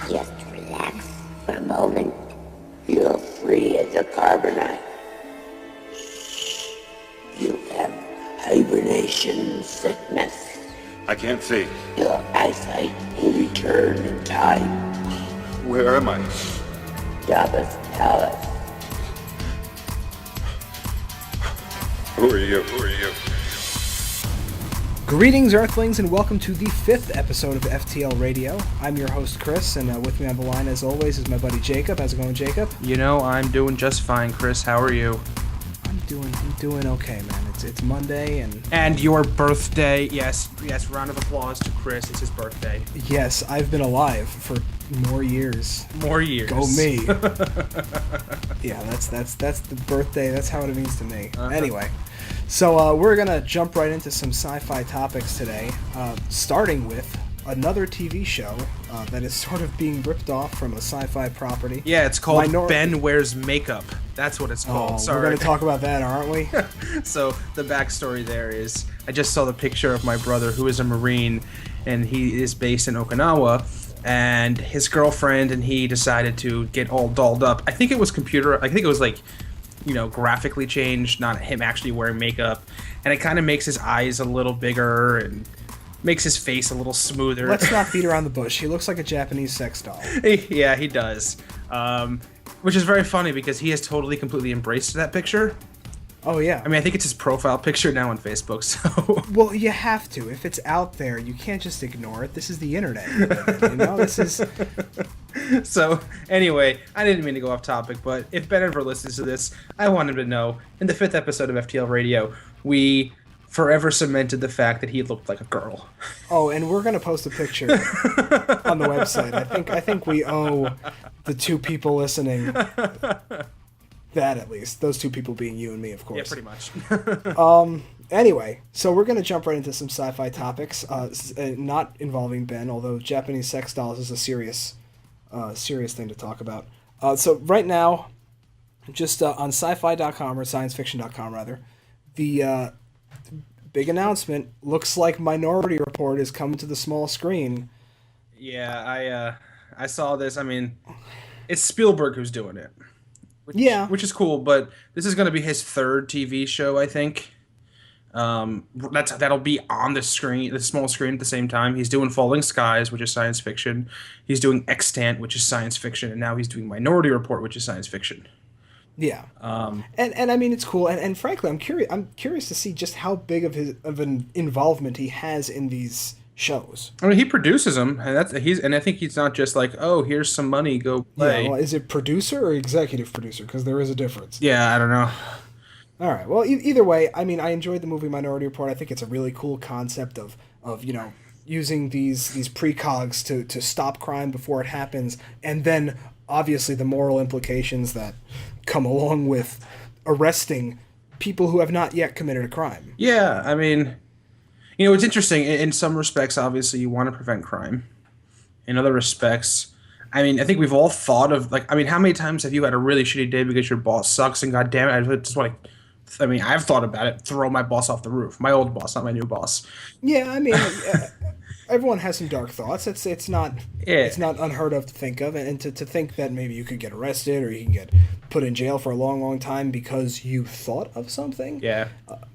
Just relax for a moment. Feel free as a carbonite. You have hibernation sickness. I can't see. Your eyesight will return in time. Where am I? Jabba's palace. Who are you? Who are you? Greetings, Earthlings, and welcome to the 5th episode of FTL Radio. I'm your host, Chris, and with me on the line, as always, is my buddy Jacob. How's it going, Jacob? You know, I'm doing just fine, Chris. How are you? I'm doing okay, man. It's Monday, And your birthday. Yes, round of applause to Chris. It's his birthday. yes, I've been alive for more years. More years. Go me. Yeah, that's the birthday. That's how it means to me. Anyway. So we're going to jump right into some sci-fi topics today, starting with another TV show that is sort of being ripped off from a sci-fi property. Yeah, it's called Ben Wears Makeup. That's what it's called. Sorry. We're going to talk about that, aren't we? So the backstory there is, I just saw the picture of my brother, who is a Marine, and he is based in Okinawa, and his girlfriend and he decided to get all dolled up. I think it was like, graphically changed, not him actually wearing makeup, and it kind of makes his eyes a little bigger and makes his face a little smoother. Let's not beat around the bush. He looks like a Japanese sex doll. Yeah, he does. Which is very funny because he has completely embraced that picture. Oh, yeah. I mean, I think it's his profile picture now on Facebook, so... Well, you have to. If it's out there, you can't just ignore it. This is the internet. This is... So, anyway, I didn't mean to go off topic, but if Ben ever listens to this, I want him to know, in the 5th episode of FTL Radio, we forever cemented the fact that he looked like a girl. Oh, and we're going to post a picture on the website. I think we owe the two people listening that, at least. Those two people being you and me, of course. Yeah, pretty much. Anyway, so we're going to jump right into some sci-fi topics, not involving Ben, although Japanese sex dolls is a serious thing to talk about. So right now, just on sci-fi.com or sciencefiction.com rather, the big announcement looks like Minority Report is coming to the small screen. Yeah, I saw this. I mean, it's Spielberg who's doing it. Which is cool, but this is going to be his 3rd TV show, I think. That'll be on the screen, the small screen at the same time. He's doing Falling Skies, which is science fiction. He's doing Extant, which is science fiction, and now he's doing Minority Report, which is science fiction. Yeah. And I mean, it's cool, and frankly, I'm curious to see just how big of an involvement he has in these shows. I mean, he produces them, and I think he's not just like, oh, here's some money, go play. Yeah. Well, is it producer or executive producer? Because there is a difference. Yeah, I don't know. All right. Well, either way, I mean, I enjoyed the movie Minority Report. I think it's a really cool concept of using these precogs to stop crime before it happens, and then obviously the moral implications that come along with arresting people who have not yet committed a crime. Yeah, I mean, it's interesting. In some respects, obviously, you want to prevent crime. In other respects, I mean, I think we've all thought of, how many times have you had a really shitty day because your boss sucks and goddamn it, I just want to... I've thought about it. Throw my boss off the roof. My old boss, not my new boss. Yeah, I mean, everyone has some dark thoughts. It's not unheard of to think of, and to think that maybe you could get arrested or you can get put in jail for a long, long time because you thought of something. Yeah.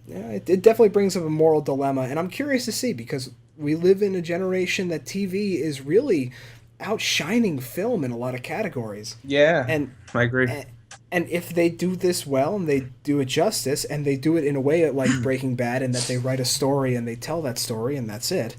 It definitely brings up a moral dilemma, and I'm curious to see, because we live in a generation that TV is really outshining film in a lot of categories. Yeah, and I agree. And if they do this well and they do it justice and they do it in a way like Breaking Bad, and that they write a story and they tell that story and that's it,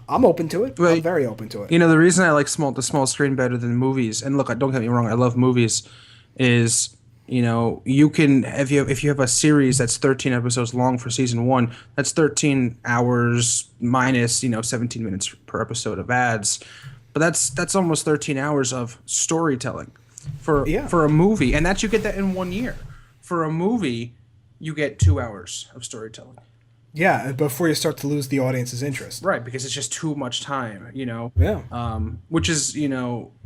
I'm open to it. I'm very open to it. The reason I like the small screen better than movies, and look, don't get me wrong, I love movies, is you can, if you have a series that's 13 episodes long for season 1, that's 13 hours minus 17 minutes per episode of ads, but that's almost 13 hours of storytelling. For a movie, and you get that in 1 year. For a movie, you get 2 hours of storytelling. Yeah, before you start to lose the audience's interest. Right, because it's just too much time, Yeah. Which is,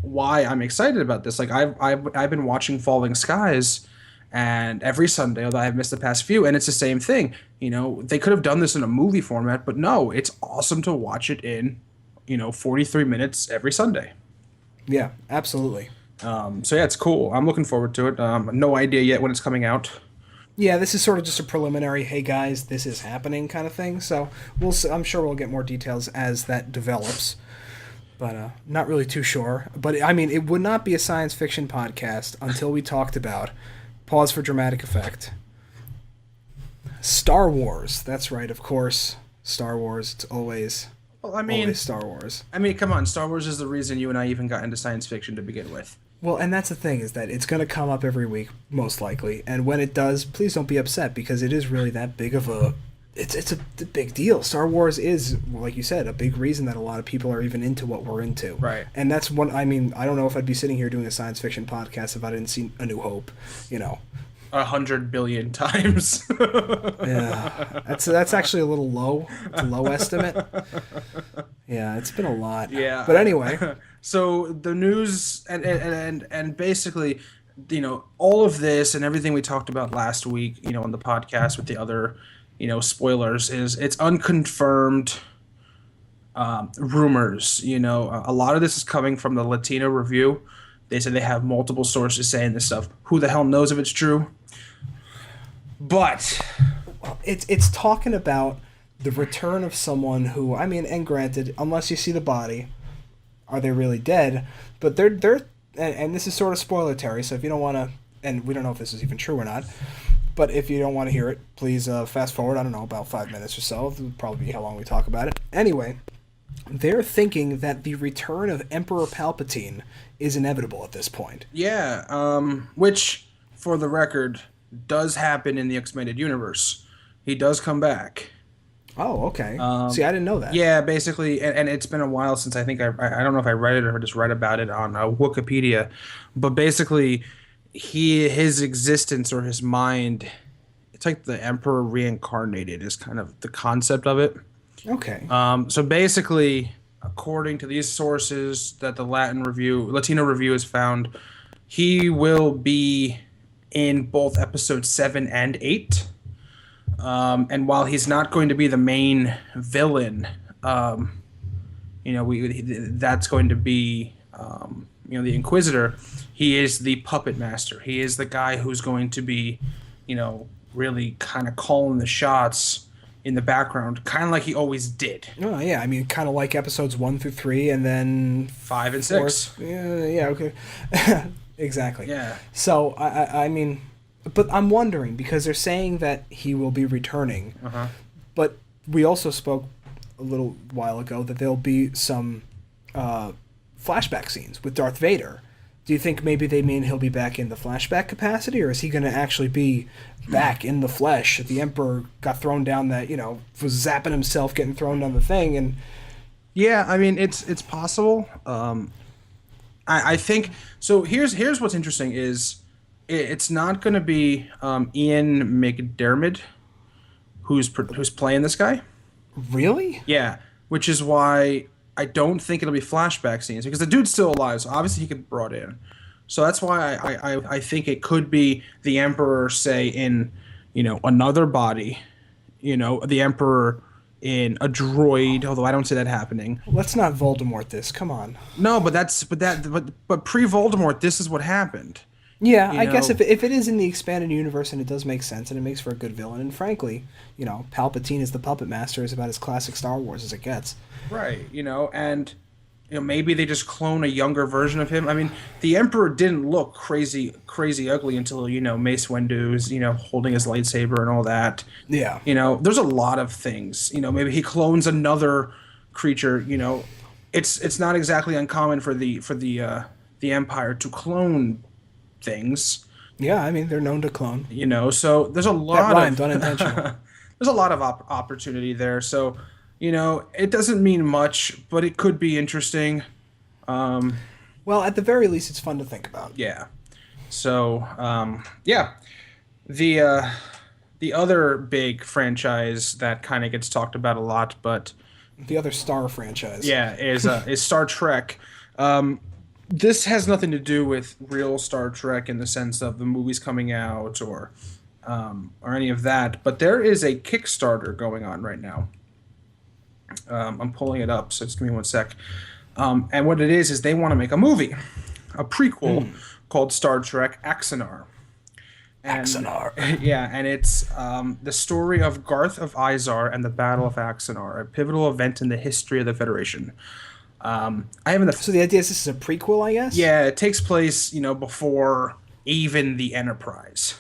why I'm excited about this. Like, I've been watching Falling Skies, and every Sunday, although I've missed the past few, and it's the same thing. They could have done this in a movie format, but no, it's awesome to watch it in 43 minutes every Sunday. Yeah, absolutely. So yeah, it's cool. I'm looking forward to it. No idea yet when it's coming out. Yeah, this is sort of just a preliminary, hey guys, this is happening kind of thing. So I'm sure we'll get more details as that develops. But not really too sure. But I mean, it would not be a science fiction podcast until we talked about, pause for dramatic effect, Star Wars. That's right, of course. Star Wars. It's always, Well, I mean, always Star Wars. come on. Star Wars is the reason you and I even got into science fiction to begin with. Well, and that's the thing, is that it's going to come up every week, most likely. And when it does, please don't be upset, because it is really that big of a... It's a big deal. Star Wars is, like you said, a big reason that a lot of people are even into what we're into. Right. And that's one... I mean, I don't know if I'd be sitting here doing a science fiction podcast if I didn't see A New Hope, 100 billion times. Yeah. That's actually a little low. It's a low estimate. Yeah, it's been a lot. Yeah. But anyway... So the news and basically, all of this and everything we talked about last week, on the podcast with the other, spoilers, is it's unconfirmed rumors. A lot of this is coming from the Latino Review. They said they have multiple sources saying this stuff. Who the hell knows if it's true? But it's talking about the return of someone who, I mean, and granted, unless you see the body, are they really dead? But they're and this is sort of spoiler-terry, so if you don't want to, and we don't know if this is even true or not, but if you don't want to hear it, please fast forward, I don't know, about 5 minutes or so. It'll probably be how long we talk about it. Anyway, they're thinking that the return of Emperor Palpatine is inevitable at this point. yeah, which, for the record, does happen in the expanded universe. He does come back. Oh, okay. See, I didn't know that. Yeah, basically, and it's been a while since I think I don't know if I read it or just read about it on Wikipedia, but basically, his existence or his mind, it's like the Emperor reincarnated is kind of the concept of it. Okay. So basically, according to these sources that the Latino Review has found, he will be in both episodes 7 and 8. And while he's not going to be the main villain, that's going to be, the Inquisitor. He is the puppet master. He is the guy who's going to be, really kind of calling the shots in the background, kind of like he always did. Oh, yeah. I mean, kind of like episodes 1 through 3, and then 5 and 6. Yeah, okay. Exactly. Yeah. So, I mean... But I'm wondering, because they're saying that he will be returning, but we also spoke a little while ago that there'll be some flashback scenes with Darth Vader. Do you think maybe they mean he'll be back in the flashback capacity, or is he going to actually be back in the flesh? The Emperor got thrown down that, was zapping himself, getting thrown down the thing, and... Yeah, I mean, it's possible. I think... So here's what's interesting is... It's not going to be Ian McDiarmid who's playing this guy. Really? Yeah, which is why I don't think it'll be flashback scenes, because the dude's still alive, so obviously he could be brought in. So that's why I think it could be the Emperor, say, in another body, the Emperor in a droid, although I don't see that happening. Let's not Voldemort this. Come on. No, but pre-Voldemort, this is what happened. Yeah, I guess if it is in the expanded universe, and it does make sense, and it makes for a good villain, and frankly, Palpatine is the puppet master is about as classic Star Wars as it gets. Right, and maybe they just clone a younger version of him. I mean, the Emperor didn't look crazy ugly until Mace Windu's holding his lightsaber and all that. Yeah. There's a lot of things. Maybe he clones another creature. It's not exactly uncommon for the Empire to clone things. Yeah, I mean, they're known to clone. So there's a lot that rhymed, unintentional. There's a lot of opportunity there. So, it doesn't mean much, but it could be interesting. Well, at the very least, it's fun to think about. Yeah. So, yeah. The other big franchise that kind of gets talked about a lot, but the other Star franchise. Yeah, is Star Trek. This has nothing to do with real Star Trek in the sense of the movies coming out or any of that, but there is a Kickstarter going on right now. I'm pulling it up, so just give me one sec. And what it is they want to make a movie, a prequel called Star Trek Axanar. And, Axanar. Yeah, and it's the story of Garth of Izar and the Battle of Axanar, a pivotal event in the history of the Federation. I haven't. So the idea is this is a prequel, I guess? Yeah, it takes place, before even the Enterprise.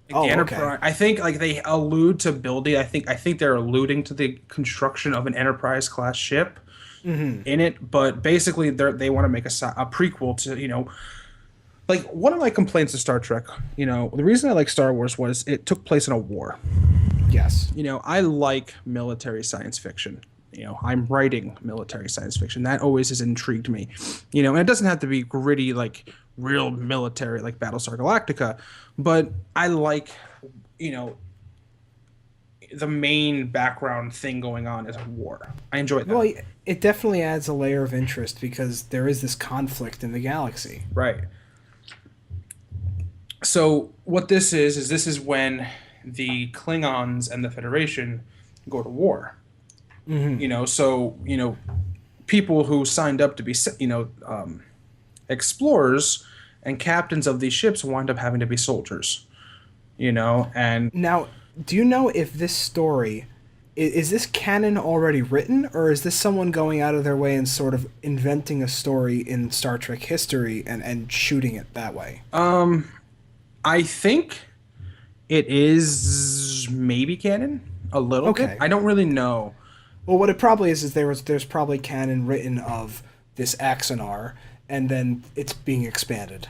The Enterprise. Okay. I think like they allude to building. I think they're alluding to the construction of an Enterprise class ship in it. But basically, they want to make a prequel to like one of my complaints of Star Trek. The reason I like Star Wars was it took place in a war. Yes. I like military science fiction. I'm writing military science fiction. That always has intrigued me. And it doesn't have to be gritty, like real military, like Battlestar Galactica, but I like, the main background thing going on is a war. I enjoy that. Well, it definitely adds a layer of interest because there is this conflict in the galaxy. Right. So what this is when the Klingons and the Federation go to war. So people who signed up to be explorers and captains of these ships wind up having to be soldiers. And Now, do you know if this story is this canon already written, or is this someone going out of their way and sort of inventing a story in Star Trek history and shooting it that way? I think it is maybe canon a little bit. I don't really know. Well, what it probably is there's probably canon written of this Axanar, and then it's being expanded.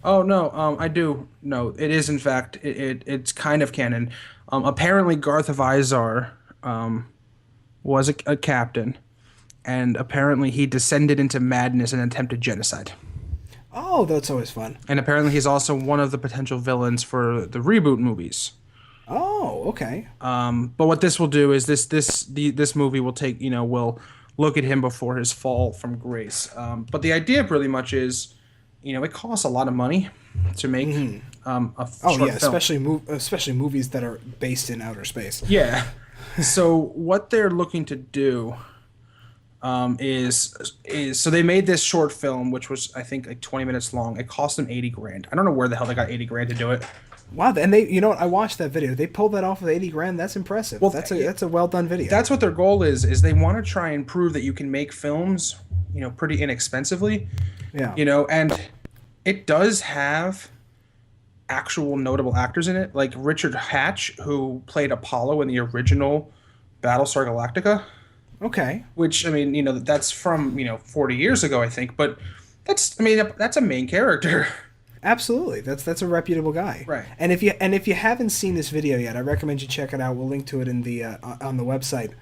Oh no, I do. No, it is in fact it's kind of canon. Apparently Garth of Izar was a captain, and apparently he descended into madness and attempted genocide. Oh, that's always fun. And apparently he's also one of the potential villains for the reboot movies. Oh, okay. But what this will do is this movie will take will look at him before his fall from grace. But the idea pretty much is, it costs a lot of money to make a short film. especially movies that are based in outer space. Yeah. So what they're looking to do is so they made this short film, which was I think like 20 minutes long. It cost them $80,000. I don't know where the hell they got $80,000 to do it. Wow, and they, I watched that video. They pulled that off with $80,000. That's impressive. Well, that's a well done video. That's what their goal is they want to try and prove that you can make films, pretty inexpensively. Yeah. And it does have actual notable actors in it, like Richard Hatch, who played Apollo in the original Battlestar Galactica. Okay. Which, that's from, 40 years ago, I think, but that's a main character. Absolutely, that's a reputable guy. Right. And if you haven't seen this video yet, I recommend you check it out. We'll link to it in the on the website.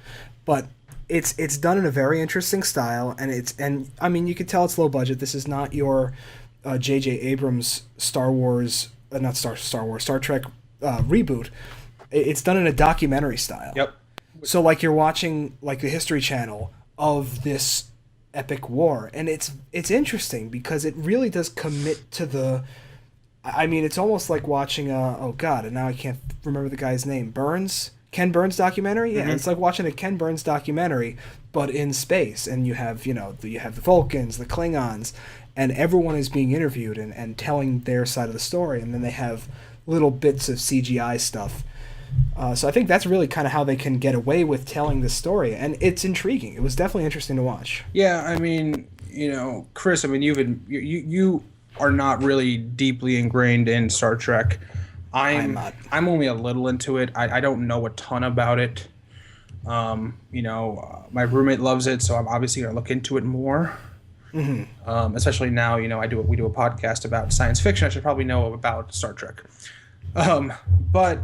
But it's done in a very interesting style, and you can tell it's low budget. This is not your J.J. Abrams Star Trek reboot. It's done in a documentary style. Yep. So like you're watching like the History Channel of this epic war, and it's interesting because it really does commit to the it's almost like watching and now I can't remember the guy's name, Ken Burns documentary. It's like watching a Ken Burns documentary but in space, and you have the Vulcans, the Klingons, and everyone is being interviewed and telling their side of the story, and then they have little bits of CGI stuff. So I think that's really kind of how they can get away with telling this story, and it's intriguing. It was definitely interesting to watch. Yeah, Chris, you are not really deeply ingrained in Star Trek. I'm not. I'm only a little into it. I don't know a ton about it. My roommate loves it, so I'm obviously going to look into it more. Mm-hmm. Especially now, we do a podcast about science fiction. I should probably know about Star Trek. But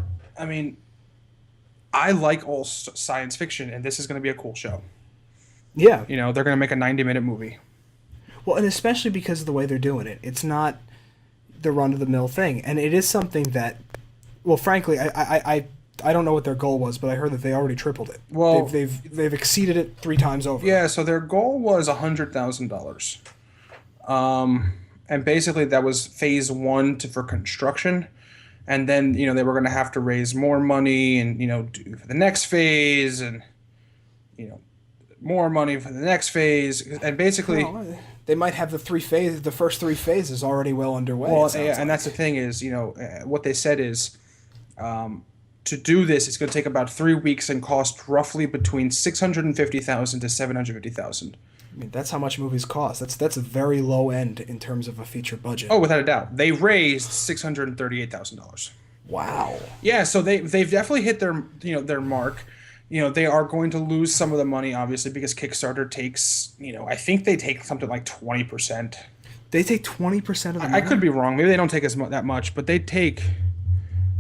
I like all science fiction, and this is going to be a cool show. Yeah. They're going to make a 90-minute movie. Well, and especially because of the way they're doing it. It's not the run-of-the-mill thing. And it is something that, well, frankly, I don't know what their goal was, but I heard that they already tripled it. Well, they've exceeded it 3 times over. Yeah, so their goal was $100,000. And basically that was phase 1 for construction. And then, they were going to have to raise more money and, do for the next phase and, more money for the next phase, and basically, Well, they might have the first three phases already well underway. well, it sounds and that's the like. thing is, what they said is, to do this, it's going to take about 3 weeks and cost roughly between 650,000 to 750,000. I mean, that's how much movies cost. That's a very low end in terms of a feature budget. Oh, without a doubt, they raised $638,000. Wow. Yeah, so they've definitely hit their mark. They are going to lose some of the money, obviously, because Kickstarter takes, I think they take something like 20%. They take 20% of the I money? could be wrong. Maybe they don't take that much, but they take,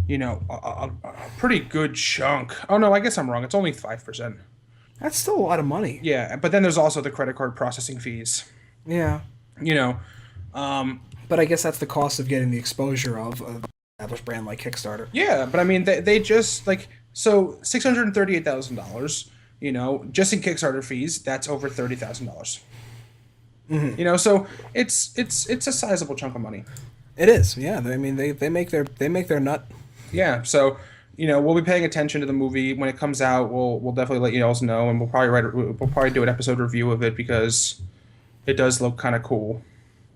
a pretty good chunk. Oh no, I guess I'm wrong. It's only 5%. That's still a lot of money. Yeah, but then there's also the credit card processing fees. Yeah. You know, But I guess that's the cost of getting the exposure of an established brand like Kickstarter. yeah, but I mean, they just like so $638,000. Just in Kickstarter fees, that's over $30,000. So it's a sizable chunk of money. It is. Yeah. I mean, they make their nut. Yeah, so we'll be paying attention to the movie when it comes out. We'll definitely let you all know, and we'll probably do an episode review of it because it does look kind of cool.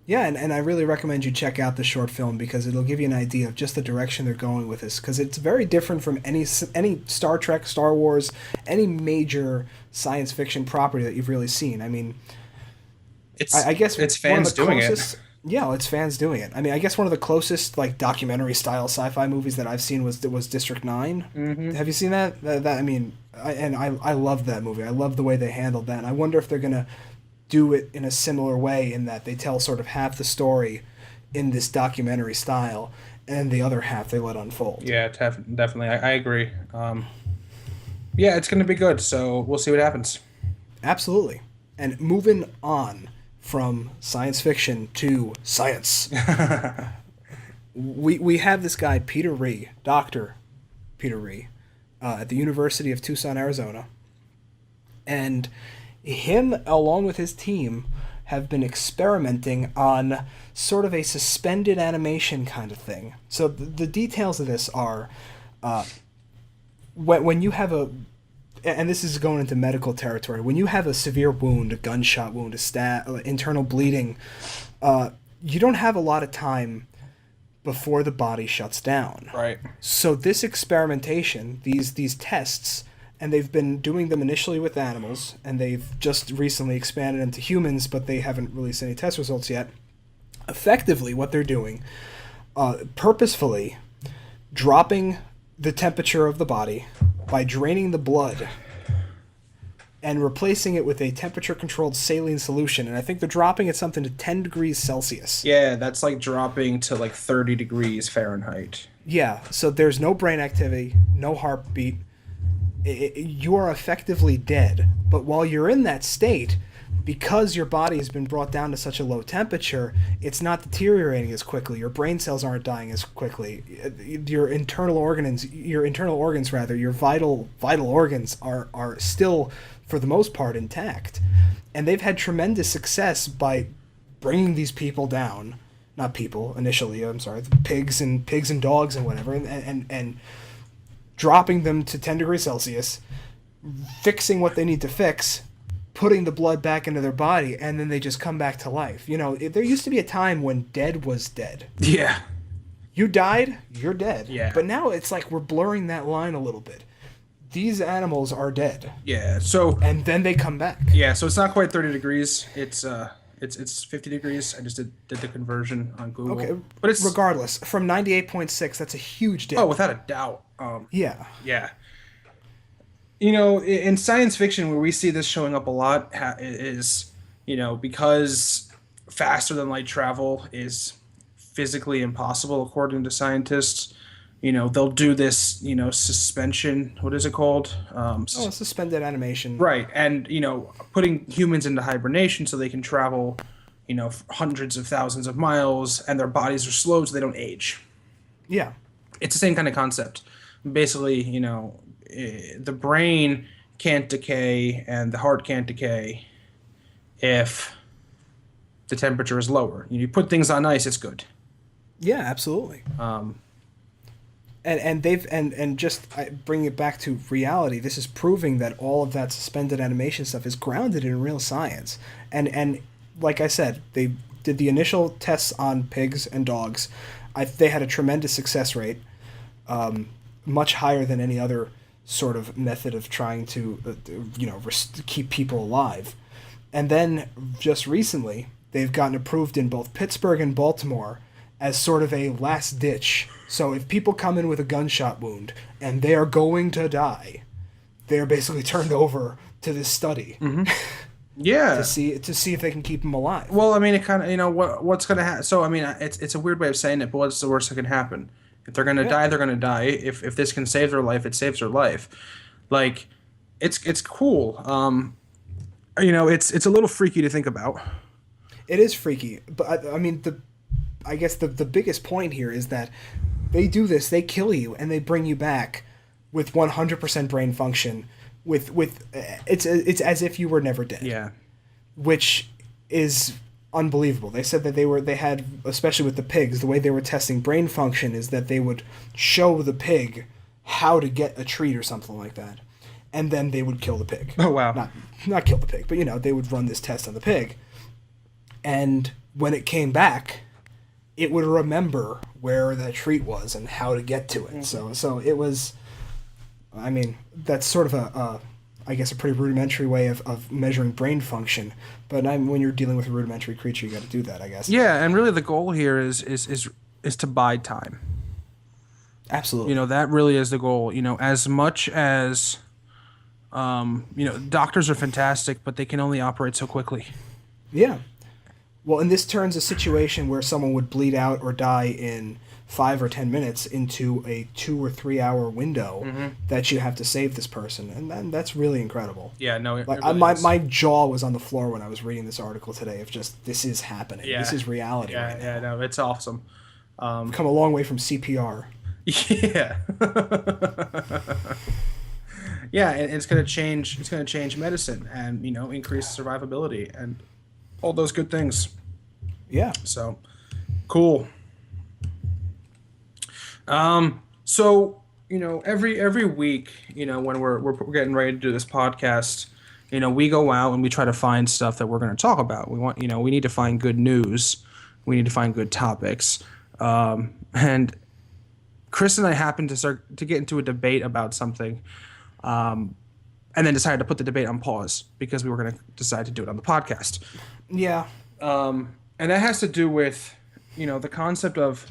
Yeah, and I really recommend you check out the short film because it'll give you an idea of just the direction they're going with this. Because it's very different from any Star Trek, Star Wars, any major science fiction property that you've really seen. I mean, I guess it's one of fans the doing closest, it. Yeah, it's fans doing it. I mean, I guess one of the closest like documentary style sci-fi movies that I've seen was District 9. Mm-hmm. Have you seen that? I mean, I love that movie. I love the way they handled that. And I wonder if they're gonna do it in a similar way in that they tell sort of half the story in this documentary style, and the other half they let unfold. Yeah, definitely. I agree. Yeah, it's going to be good. So we'll see what happens. Absolutely. And moving on from science fiction to science. we have this guy, Peter Rhee, Dr. Peter Rhee, at the University of Tucson, Arizona. And him, along with his team, have been experimenting on sort of a suspended animation kind of thing. So the details of this are when you have and this is going into medical territory, when you have a severe wound, a gunshot wound, internal bleeding, you don't have a lot of time before the body shuts down. Right. So this experimentation, these tests, and they've been doing them initially with animals, and they've just recently expanded them to humans, but they haven't released any test results yet. Effectively, what they're doing, purposefully dropping the temperature of the body by draining the blood and replacing it with a temperature-controlled saline solution. And I think they're dropping it something to 10 degrees Celsius. Yeah, that's like dropping to like 30 degrees Fahrenheit. Yeah, so there's no brain activity, no heartbeat. You are effectively dead. But while you're in that state, because your body has been brought down to such a low temperature, it's not deteriorating as quickly. Your brain cells aren't dying as quickly. Your internal organs, your vital organs are still, for the most part, intact. And they've had tremendous success by bringing these people down. Not people, initially, I'm sorry, pigs and dogs and whatever, and dropping them to 10 degrees Celsius, fixing what they need to fix, putting the blood back into their body, and then they just come back to life. There used to be a time when dead was dead. Yeah. You died, you're dead. Yeah. But now it's like we're blurring that line a little bit. These animals are dead. Yeah. So. And then they come back. Yeah. So it's not quite 30 degrees. It's 50 degrees. I just did the conversion on Google. Okay. But it's regardless from 98.6. That's a huge dip. Oh, without a doubt. Yeah. Yeah. In science fiction, where we see this showing up a lot is, because faster than light travel is physically impossible, according to scientists. They'll do this, suspension. What is it called? Suspended animation. Right. And, putting humans into hibernation so they can travel, hundreds of thousands of miles, and their bodies are slowed so they don't age. Yeah. It's the same kind of concept. Basically, the brain can't decay and the heart can't decay if the temperature is lower. You put things on ice, it's good. Yeah, absolutely. And they've and just bring it back to reality. This is proving that all of that suspended animation stuff is grounded in real science. And like I said, they did the initial tests on pigs and dogs. They had a tremendous success rate, much higher than any other sort of method of trying to keep people alive. And then just recently, they've gotten approved in both Pittsburgh and Baltimore as sort of a last ditch. So if people come in with a gunshot wound and they are going to die, they're basically turned over to this study. Yeah. to see if they can keep them alive. Well, I mean, it kind of, what's going to happen. So, I mean, it's a weird way of saying it, but what's the worst that can happen? If they're going to die, they're going to die. If this can save their life, it saves their life. Like, it's cool. It's a little freaky to think about. It is freaky, but I mean, I guess the biggest point here is that they do this, they kill you, and they bring you back with 100% brain function. It's as if you were never dead. Yeah, which is unbelievable. They said that they had, especially with the pigs, the way they were testing brain function is that they would show the pig how to get a treat or something like that, and then they would kill the pig. Oh wow! Not kill the pig, but they would run this test on the pig, and when it came back, it would remember where that treat was and how to get to it. So it was, I mean, that's sort of I guess a pretty rudimentary way of measuring brain function. But when you're dealing with a rudimentary creature, you got to do that, I guess. Yeah, and really the goal here is to buy time. Absolutely. That really is the goal. As much as, doctors are fantastic, but they can only operate so quickly. Yeah. Well, and this turns a situation where someone would bleed out or die in 5 or 10 minutes into a 2 or 3 hour window that you have to save this person, and then that's really incredible. Yeah, no, it like really is. My jaw was on the floor when I was reading this article today. Of just, this is happening. Yeah. This is reality. Yeah, right now. yeah, no, it's awesome. We've come a long way from CPR. Yeah. Yeah, and it's going to change. It's going to change medicine and increase survivability and all those good things. Yeah. So, cool. So every week, when we're getting ready to do this podcast, we go out and we try to find stuff that we're going to talk about. We need to find good news. We need to find good topics. And Chris and I happened to get into a debate about something, and then decided to put the debate on pause because we were going to decide to do it on the podcast. Yeah. And that has to do with, the concept of,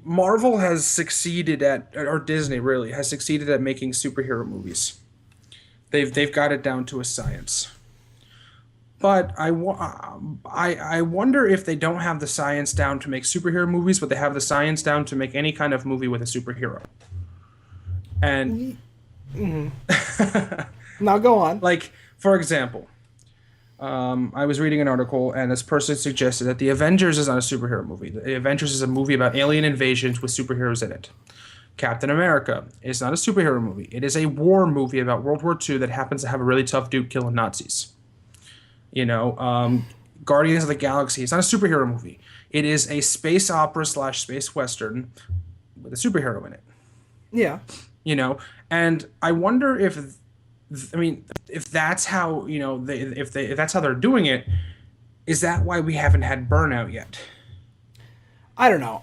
Marvel has succeeded at, or Disney really has succeeded at making superhero movies. They've got it down to a science. But I wonder if they don't have the science down to make superhero movies, but they have the science down to make any kind of movie with a superhero. And Now go on. like, for example, I was reading an article, and this person suggested that The Avengers is not a superhero movie. The Avengers is a movie about alien invasions with superheroes in it. Captain America is not a superhero movie. It is a war movie about World War II that happens to have a really tough dude killing Nazis. Guardians of the Galaxy is not a superhero movie. It is a space opera / space western with a superhero in it. Yeah. And I wonder if that's how if that's how they're doing it, is that why we haven't had Burnout yet? I don't know.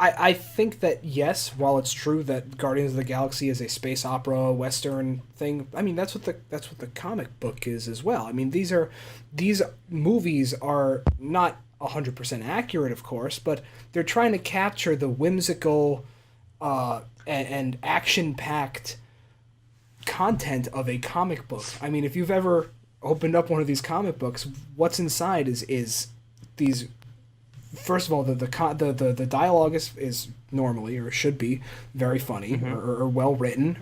I think that yes, while it's true that Guardians of the Galaxy is a space opera western thing, I mean that's what the comic book is as well. I mean these movies are not 100% accurate, of course, but they're trying to capture the whimsical and action-packed content of a comic book. I mean, if you've ever opened up one of these comic books, what's inside is these. First of all, the dialogue is normally, or should be, very funny or well written,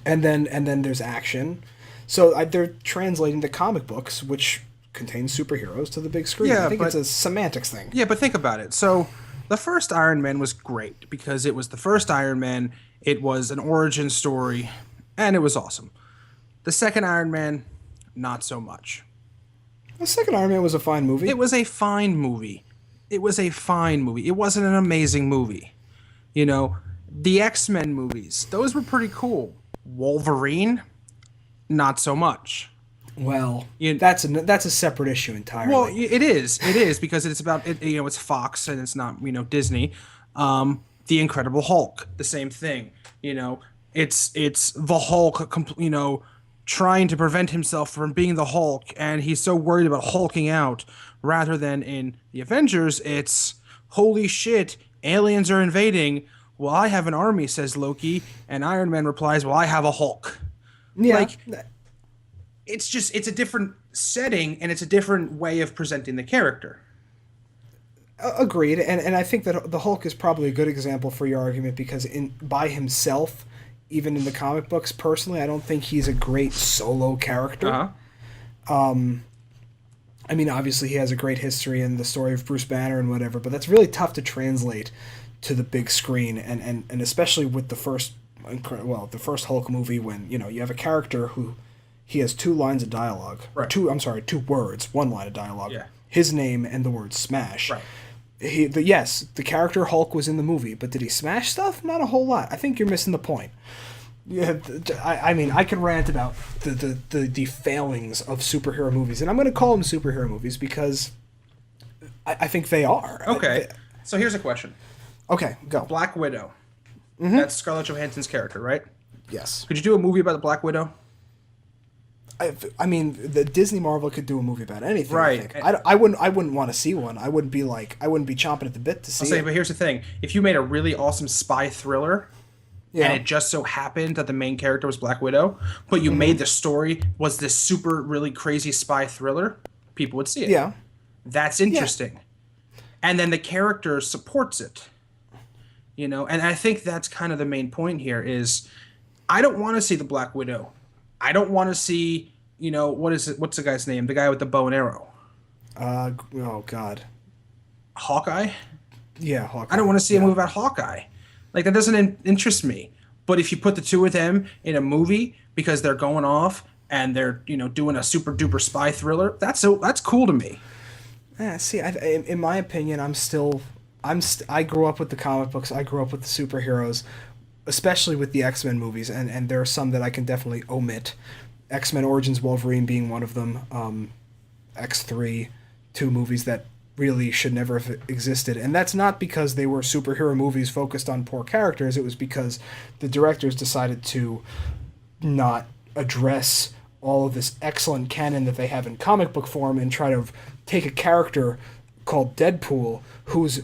and then there's action. So they're translating the comic books, which contain superheroes, to the big screen. Yeah, I think but it's a semantics thing. Yeah, but think about it. So the first Iron Man was great because it was the first Iron Man. It was an origin story, and it was awesome. The second Iron Man, not so much. The second Iron Man was a fine movie. It was a fine movie. it was a fine movie. It wasn't an amazing movie. You know, the X-Men movies, those were pretty cool. Wolverine, not so much. Well, that's a separate issue entirely. Well, it is because it's about it, you know, it's Fox and it's not, you know, Disney. The Incredible Hulk, the same thing. You know, it's the Hulk, you know, trying to prevent himself from being the Hulk, and he's so worried about hulking out. Rather than in the Avengers, it's holy shit, aliens are invading. Well, I have an army, says Loki, and Iron Man replies, well, I have a Hulk. Yeah. Like, it's a different setting, and it's a different way of presenting the character. Agreed, and I think that the Hulk is probably a good example for your argument because by himself, even in the comic books, personally, I don't think he's a great solo character. Uh-huh. I mean, obviously he has a great history in the story of Bruce Banner and whatever, but that's really tough to translate to the big screen, and especially with the first Hulk movie when, you know, you have a character who he has 2 lines of dialogue. Right. 2 words, 1 line of dialogue. Yeah. His name and the word smash. Right. The character Hulk was in the movie, but did he smash stuff? Not a whole lot. I think you're missing the point. Yeah, I mean, I can rant about the failings of superhero movies, and I'm going to call them superhero movies because I think they are. Okay. So here's a question. Okay, go. Black Widow. Mm-hmm. That's Scarlett Johansson's character, right? Yes. Could you do a movie about the Black Widow? I mean, the Disney Marvel could do a movie about anything. Right. I wouldn't want to see one. I wouldn't be chomping at the bit to see. I'll say, but here's the thing: if you made a really awesome spy thriller, and it just so happened that the main character was Black Widow, but you made the story was this super really crazy spy thriller, people would see it. Yeah. That's interesting. Yeah. And then the character supports it. You know, and I think that's kind of the main point here is I don't want to see the Black Widow. I don't want to see, you know, what's the guy's name? The guy with the bow and arrow. Oh God. Hawkeye? Yeah, Hawkeye. I don't want to see a movie about Hawkeye. Like, that doesn't interest me. But if you put the two of them in a movie because they're going off and they're, you know, doing a super duper spy thriller, that's cool to me. Yeah, see, in my opinion, I grew up with the comic books. I grew up with the superheroes, especially with the X-Men movies, and there are some that I can definitely omit. X-Men Origins Wolverine being one of them. X3, 2 movies that really should never have existed. And that's not because they were superhero movies focused on poor characters. It was because the directors decided to not address all of this excellent canon that they have in comic book form and try to take a character called Deadpool, whose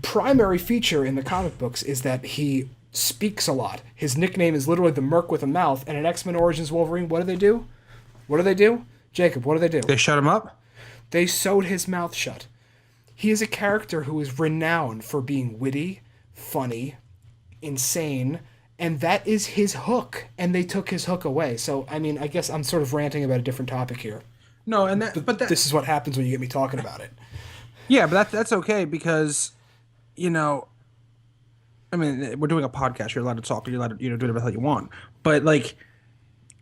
primary feature in the comic books is that he speaks a lot. His nickname is literally the Merc with a Mouth, and in X-Men Origins Wolverine, what do they do? Jacob, what do they do? They shut him up? They sewed his mouth shut. He is a character who is renowned for being witty, funny, insane, and that is his hook, and they took his hook away. So, I mean, I guess I'm sort of ranting about a different topic here. No, and this is what happens when you get me talking about it. Yeah, but that's okay because, you know, I mean, we're doing a podcast. You're allowed to talk. You're allowed to, you know, do whatever the hell you want. But, like,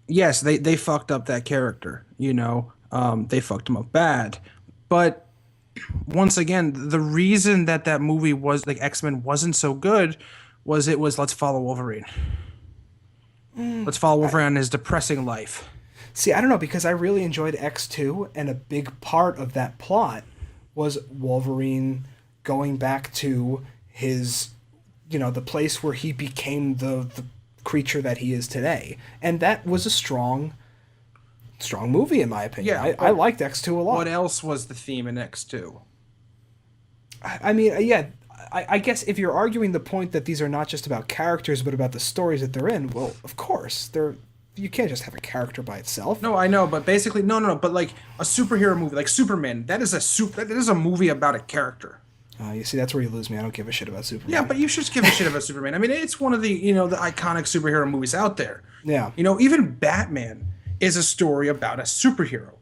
yes, they fucked up that character. You know, they fucked him up bad. But once again, the reason that movie was like X-Men wasn't so good was let's follow Wolverine. Let's follow Wolverine on his depressing life. See, I don't know, because I really enjoyed X2, and a big part of that plot was Wolverine going back to his, you know, the place where he became the creature that he is today. And that was a strong movie, in my opinion. Yeah, I liked X2 a lot. What else was the theme in X2? I mean, yeah, I guess if you're arguing the point that these are not just about characters, but about the stories that they're in, well, of course, you can't just have a character by itself. No, I know, but basically, no, but like a superhero movie, like Superman, that is a movie about a character. You see, that's where you lose me. I don't give a shit about Superman. Yeah, but you should give a shit about Superman. I mean, it's one of the, you know, the iconic superhero movies out there. Yeah. You know, even Batman is a story about a superhero.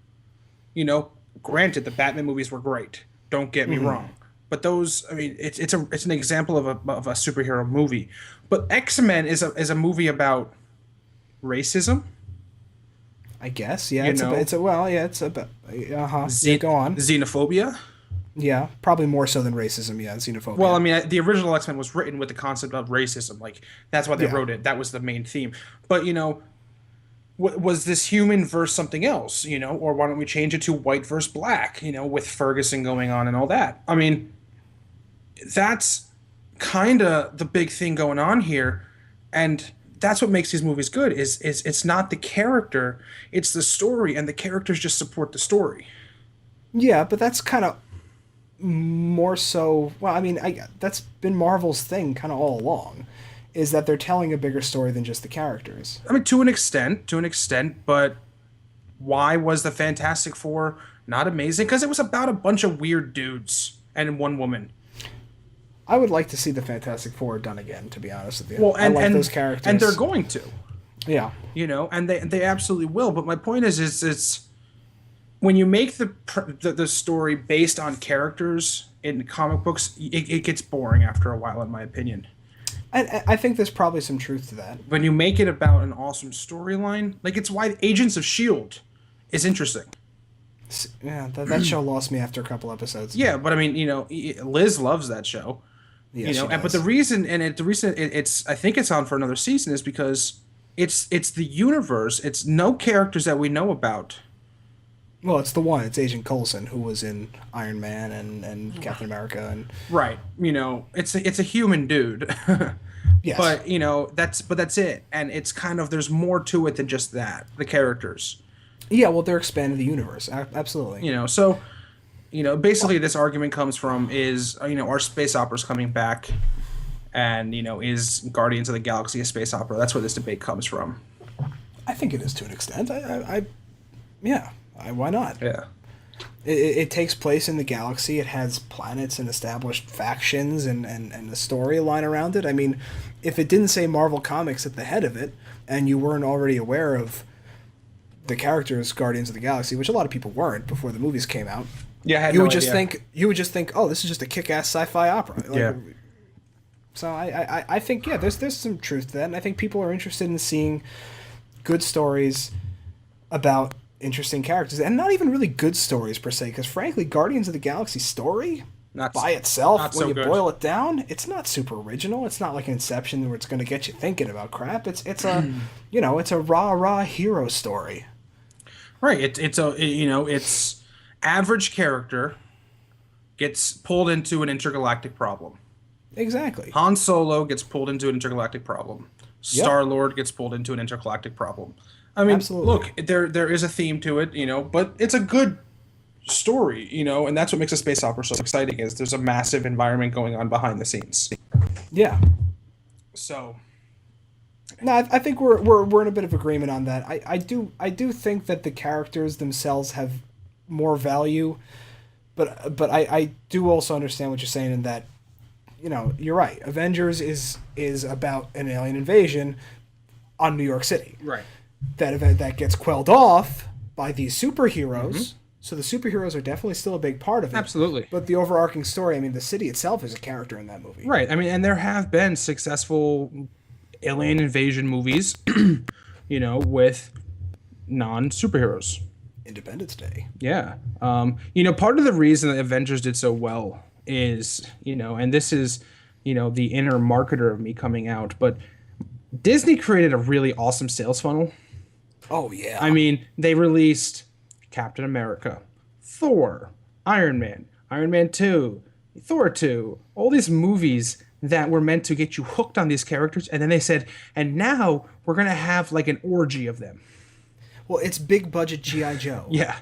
You know, granted, the Batman movies were great. Don't get me wrong. But those, I mean, it's an example of a superhero movie. But X-Men is a movie about racism. I guess, yeah. It's about go on. xenophobia. Yeah, probably more so than racism, yeah, and xenophobia. Well, I mean, the original X-Men was written with the concept of racism. Like, that's why they Yeah. wrote it. That was the main theme. But, was this human versus something else, or why don't we change it to white versus black, with Ferguson going on and all that? I mean, that's kind of the big thing going on here, and that's what makes these movies good. Is it's not the character, it's the story, and the characters just support the story. Yeah, but that's kind of more so. Well, I mean, that's been Marvel's thing kind of all along, is that they're telling a bigger story than just the characters. I mean, to an extent, but why was the Fantastic Four not amazing? Because it was about a bunch of weird dudes and one woman. I would like to see the Fantastic Four done again, to be honest with you. Well, I like those characters, and they're going to, yeah. and they absolutely will. But my point is, it's when you make the story based on characters in comic books, it gets boring after a while, in my opinion. I think there's probably some truth to that. When you make it about an awesome storyline, like it's why Agents of S.H.I.E.L.D. is interesting. Yeah, that show lost me after a couple episodes. Yeah, but I mean, Liz loves that show. Yeah, she but does. the reason it's I think it's on for another season is because it's the universe. It's no characters that we know about. Well, it's the one. It's Agent Coulson, who was in Iron Man and Captain America, and Right. It's a human dude. yes. But that's it. And it's kind of there's more to it than just that. The characters. yeah, well, they're expanding the universe. Absolutely. So basically this argument comes from is are space operas coming back, and is Guardians of the Galaxy a space opera? That's where this debate comes from. I think it is to an extent. Yeah. Why not? Yeah. It takes place in the galaxy. It has planets and established factions and a storyline around it. I mean, if it didn't say Marvel Comics at the head of it, and you weren't already aware of the characters Guardians of the Galaxy, which a lot of people weren't before the movies came out, Yeah, I had you no would just idea. think, oh, this is just a kick-ass sci-fi opera. Yeah. So I think there's some truth to that, and I think people are interested in seeing good stories about interesting characters, and not even really good stories per se, because frankly, Guardians of the Galaxy story by itself, not when so you good. boil it down, it's not super original. It's not like Inception where it's going to get you thinking about crap. It's a it's a rah hero story. Right. It's average character gets pulled into an intergalactic problem. Exactly. Han Solo gets pulled into an intergalactic problem. Star-Lord gets pulled into an intergalactic problem. I mean, Absolutely. look, there is a theme to it, but it's a good story, and that's what makes a space opera so exciting is there's a massive environment going on behind the scenes. Yeah. So, No, I think we're in a bit of agreement on that. I do think that the characters themselves have more value, but I do also understand what you're saying in that, you're right. Avengers is about an alien invasion on New York City. right. That event that gets quelled off by these superheroes. So the superheroes are definitely still a big part of it. Absolutely. But the overarching story, I mean, the city itself is a character in that movie. Right. I mean, and there have been successful alien invasion movies, with non-superheroes. Independence Day. Yeah. Part of the reason that Avengers did so well is, and this is, the inner marketer of me coming out, but Disney created a really awesome sales funnel. Oh, yeah. I mean, they released Captain America, Thor, Iron Man 2, Thor 2, all these movies that were meant to get you hooked on these characters, and then they said, and now we're going to have like an orgy of them. Well, it's big budget G.I. Joe. Yeah.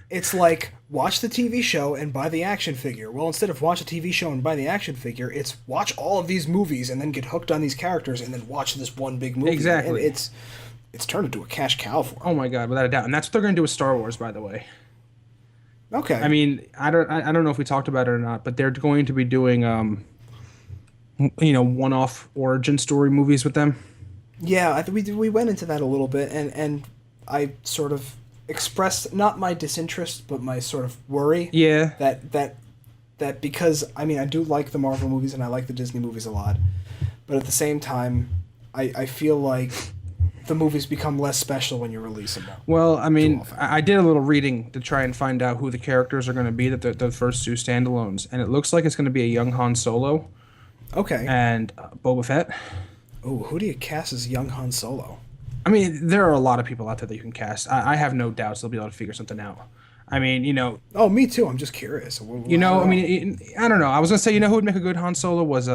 It's like, watch the TV show and buy the action figure. Well, instead of watch the TV show and buy the action figure, it's watch all of these movies and then get hooked on these characters and then watch this one big movie. Exactly. And it's turned into a cash cow for them. Oh my God, without a doubt. And that's what they're going to do with Star Wars, by the way. Okay. I mean, I don't know if we talked about it or not, but they're going to be doing one-off origin story movies with them. Yeah, we went into that a little bit, and I sort of expressed not my disinterest, but my sort of worry. Yeah. That because, I mean, I do like the Marvel movies and I like the Disney movies a lot, but at the same time, I feel like the movies become less special when you release them. Well, I mean, often. I did a little reading to try and find out who the characters are going to be, the first two standalones, and it looks like it's going to be a young Han Solo Okay. and Boba Fett. Oh, who do you cast as young Han Solo? I mean, there are a lot of people out there that you can cast. I have no doubts they'll be able to figure something out. I mean, Oh, me too. I'm just curious. I mean, I don't know. I was going to say, who would make a good Han Solo was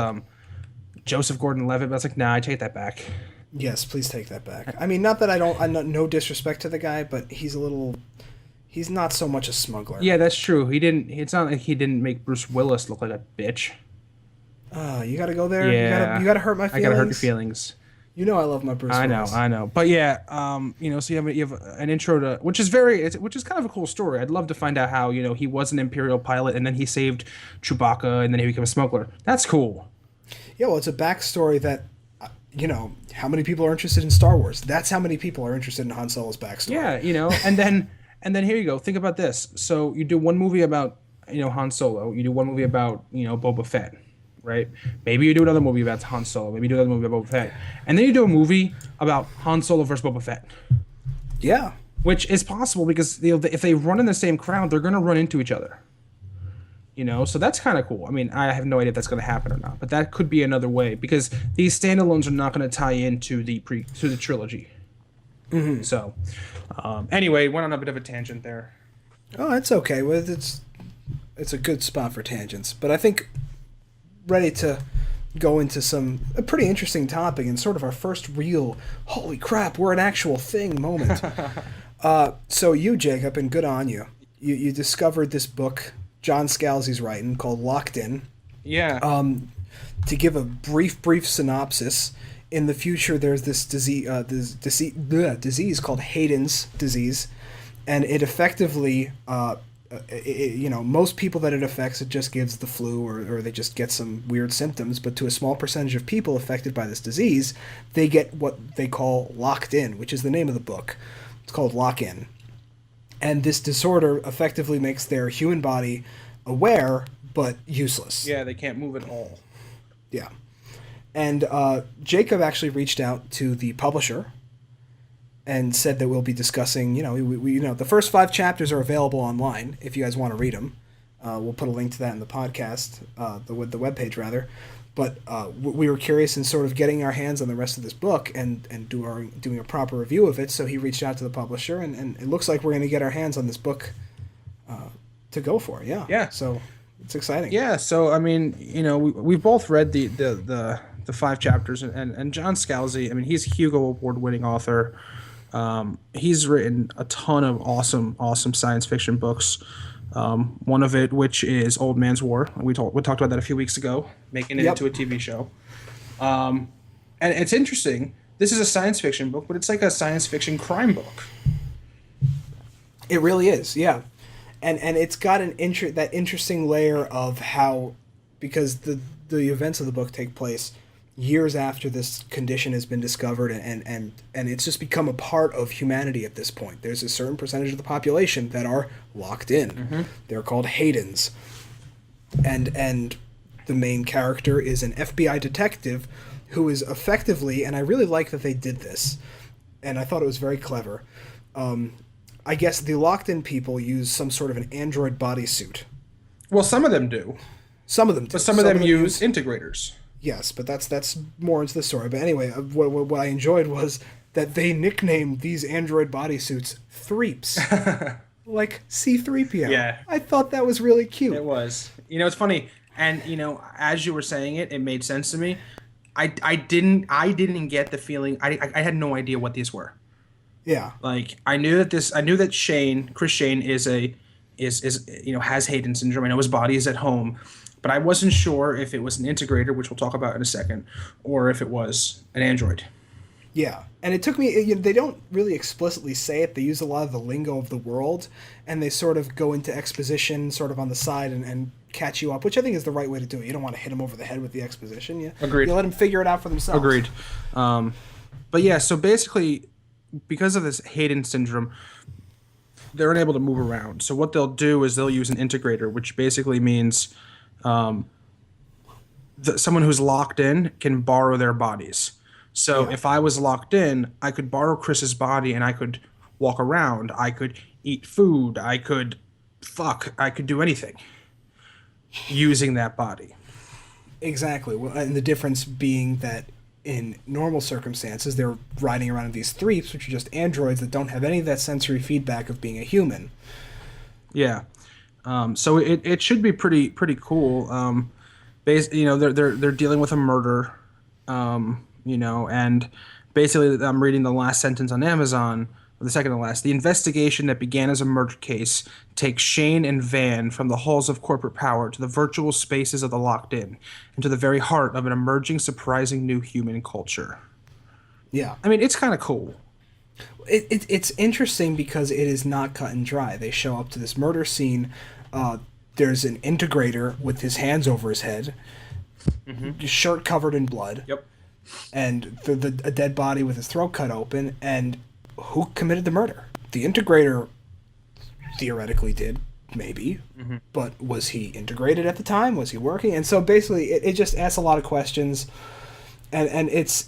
Joseph Gordon-Levitt, but I was like, nah, I take that back. Yes, please take that back. I mean, not that no disrespect to the guy, but he's not so much a smuggler. Yeah, that's true. It's not like he didn't make Bruce Willis look like a bitch. You gotta go there. Yeah. You gotta hurt my feelings. I gotta hurt your feelings. You know I love my Bruce Willis. I know. But yeah, so you have an intro to, which is kind of a cool story. I'd love to find out how, he was an Imperial pilot and then he saved Chewbacca and then he became a smuggler. That's cool. Yeah, well, it's a backstory that, how many people are interested in Star Wars? That's how many people are interested in Han Solo's backstory. Yeah, and then here you go. Think about this. So you do one movie about, Han Solo. You do one movie about, Boba Fett. Right? Maybe you do another movie about Han Solo. Maybe you do another movie about Boba Fett. And then you do a movie about Han Solo versus Boba Fett. Yeah. Which is possible because if they run in the same crowd, they're going to run into each other. So that's kind of cool. I mean, I have no idea if that's going to happen or not, but that could be another way because these standalones are not going to tie into the trilogy. Mm-hmm. So, anyway, went on a bit of a tangent there. Oh, it's okay. Well, it's a good spot for tangents, but I think ready to go into a pretty interesting topic and sort of our first real holy crap, we're an actual thing moment. So you, Jacob, and good on you. You discovered this book John Scalzi's writing called Locked In. Yeah. To give a brief synopsis, in the future there's this disease called Hayden's disease, and it effectively most people that it affects, it just gives the flu or they just get some weird symptoms. But to a small percentage of people affected by this disease, they get what they call locked in, which is the name of the book. It's called Lock In. And this disorder effectively makes their human body aware but useless. Yeah, they can't move at all. Yeah. And Jacob actually reached out to the publisher and said that we'll be discussing, the first 5 chapters are available online if you guys want to read them. We'll put a link to that in the podcast, the webpage rather. But we were curious in sort of getting our hands on the rest of this book and doing a proper review of it. So he reached out to the publisher, and it looks like we're going to get our hands on this book to go for. Yeah. Yeah. So it's exciting. Yeah. So I mean, we've both read the 5 chapters, and John Scalzi. I mean, he's a Hugo Award-winning author. He's written a ton of awesome science fiction books. One of it, which is Old Man's War. We talked about that a few weeks ago, making it into a TV show. And it's interesting. This is a science fiction book, but it's like a science fiction crime book. It really is, yeah. And it's got that interesting layer of how, because the events of the book take place years after this condition has been discovered, and it's just become a part of humanity at this point. There's a certain percentage of the population that are locked in. Mm-hmm. They're called Haydens. And the main character is an FBI detective who is effectively, and I really like that they did this, and I thought it was very clever. I guess the locked in people use some sort of an android bodysuit. Well, some of them do. Some of them do. But some of them use integrators. Yes, but that's more into the story. But anyway, what I enjoyed was that they nicknamed these android bodysuits Threeps. Like C-3PO. Yeah. I thought that was really cute. It was. It's funny. And, as you were saying it made sense to me. I didn't get the feeling. I had no idea what these were. Yeah. Like, I knew that Chris Shane is has Hayden syndrome. I know his body is at home. But I wasn't sure if it was an integrator, which we'll talk about in a second, or if it was an android. Yeah, and it took me, they don't really explicitly say it. They use a lot of the lingo of the world, and they sort of go into exposition sort of on the side and catch you up, which I think is the right way to do it. You don't want to hit them over the head with the exposition. Agreed. You let them figure it out for themselves. Agreed. But yeah, so basically, because of this Hayden syndrome, they're unable to move around. So what they'll do is they'll use an integrator, which basically means someone who's locked in can borrow their bodies. So if I was locked in, I could borrow Chris's body and I could walk around. I could eat food. I could do anything using that body. Exactly. Well, and the difference being that in normal circumstances, they're riding around in these threeps, which are just androids that don't have any of that sensory feedback of being a human. Yeah. So it should be pretty cool. They're dealing with a murder. And basically I'm reading the last sentence on Amazon, or the second to last. The investigation that began as a murder case takes Shane and Van from the halls of corporate power to the virtual spaces of the locked in, and to the very heart of an emerging, surprising new human culture. Yeah. I mean, it's kind of cool. It's interesting because it is not cut and dry. They show up to this murder scene. There's an integrator with his hands over his head, shirt covered in blood. Yep. And a dead body with his throat cut open. And who committed the murder? The integrator theoretically did, maybe. But was he integrated at the time? Was he working? And so basically, it just asks a lot of questions. And it's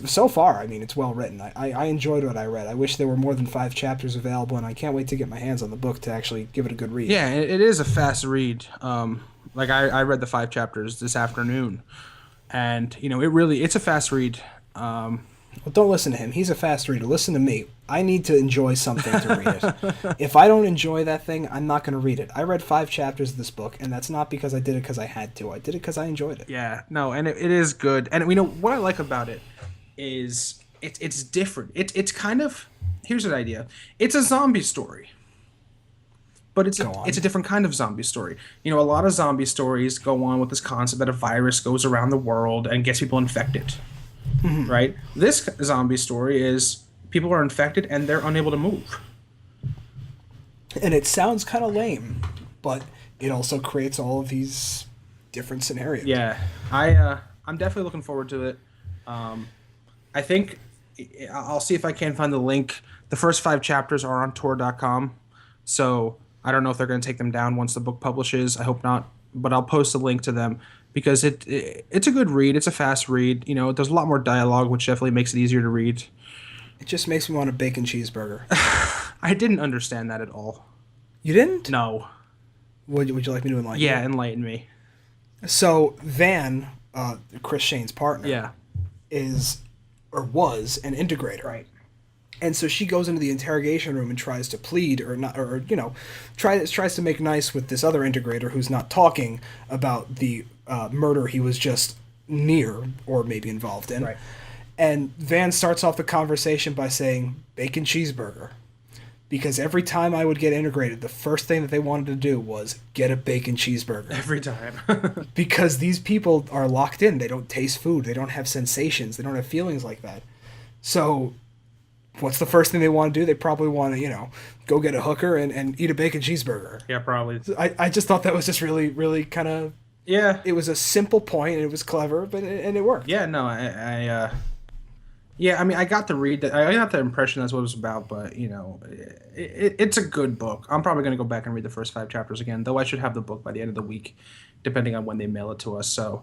so far, I mean, it's well written. I enjoyed what I read. I wish there were more than 5 chapters available, and I can't wait to get my hands on the book to actually give it a good read. Yeah, it is a fast read. I read the 5 chapters this afternoon, and it's a fast read. Well, don't listen to him. He's a fast reader. Listen to me. I need to enjoy something to read it. If I don't enjoy that thing, I'm not going to read it. I read 5 chapters of this book, and that's not because I did it because I had to. I did it because I enjoyed it. Yeah, no, and it is good. And what I like about it is it's different. It's kind of, here's an idea. It's a zombie story. But it's a different kind of zombie story. A lot of zombie stories go on with this concept that a virus goes around the world and gets people infected. Right? This zombie story is people are infected and they're unable to move. And it sounds kind of lame, but it also creates all of these different scenarios. Yeah. I'm definitely looking forward to it. I think I'll see if I can find the link. The first 5 chapters are on Tor.com, so I don't know if they're going to take them down once the book publishes. I hope not, but I'll post a link to them. Because it's a good read. It's a fast read. There's a lot more dialogue, which definitely makes it easier to read. It just makes me want a bacon cheeseburger. I didn't understand that at all. You didn't? No. Would you like me to enlighten you? Yeah, enlighten me. So Van, Chris Shane's partner, was an integrator. Right. And so she goes into the interrogation room and tries to plead tries to make nice with this other integrator who's not talking about the murder he was just near or maybe involved in. Right. And Van starts off the conversation by saying, bacon cheeseburger. Because every time I would get integrated, the first thing that they wanted to do was get a bacon cheeseburger. Every time. Because these people are locked in. They don't taste food. They don't have sensations. They don't have feelings like that. So what's the first thing they want to do? They probably want to, go get a hooker and eat a bacon cheeseburger. Yeah, probably. I just thought that was just really, really kind of... Yeah. It was a simple point, and it was clever, and it worked. Yeah, no, I got to read that. I got the impression that's what it was about, but, it's a good book. I'm probably going to go back and read the first 5 chapters again, though I should have the book by the end of the week, depending on when they mail it to us, so...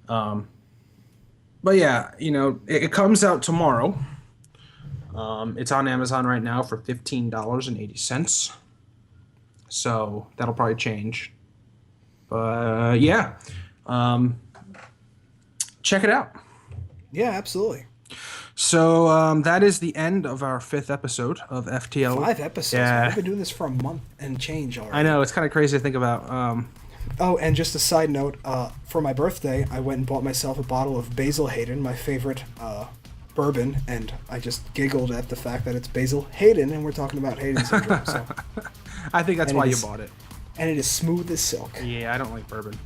but yeah, it comes out tomorrow. It's on Amazon right now for $15.80. So that'll probably change. But check it out. Yeah, absolutely. So that is the end of our 5th episode of FTL. 5 episodes. Yeah. We've been doing this for a month and change already. I know, it's kind of crazy to think about. Oh, and just a side note, for my birthday, I went and bought myself a bottle of Basil Hayden, my favorite bourbon, and I just giggled at the fact that it's Basil Hayden, and we're talking about Hayden syndrome. So, I think that's why you bought it. And it is smooth as silk. Yeah, I don't like bourbon.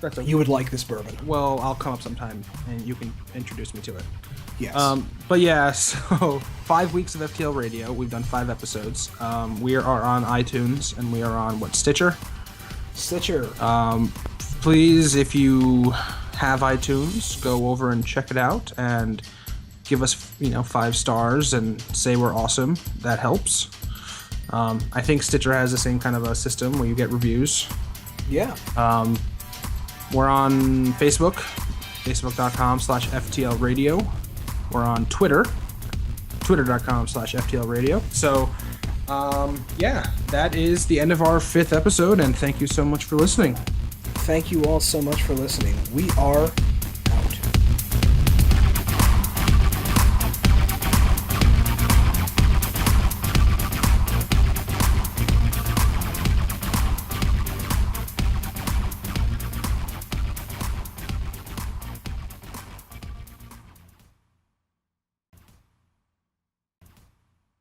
That's You would like this bourbon. Well, I'll come up sometime, and you can introduce me to it. Yes. But yeah, so 5 weeks of FTL Radio. We've done 5 episodes. We are on iTunes, and we are on, Stitcher? Stitcher. Please, if you have iTunes, go over and check it out, and give us, 5 stars, and say we're awesome. That helps. I think Stitcher has the same kind of a system where you get reviews. Yeah. We're on Facebook, Facebook.com/FTL Radio. We're on Twitter, Twitter.com/FTL Radio. So, yeah, that is the end of our 5th episode, and thank you so much for listening. Thank you all so much for listening. We are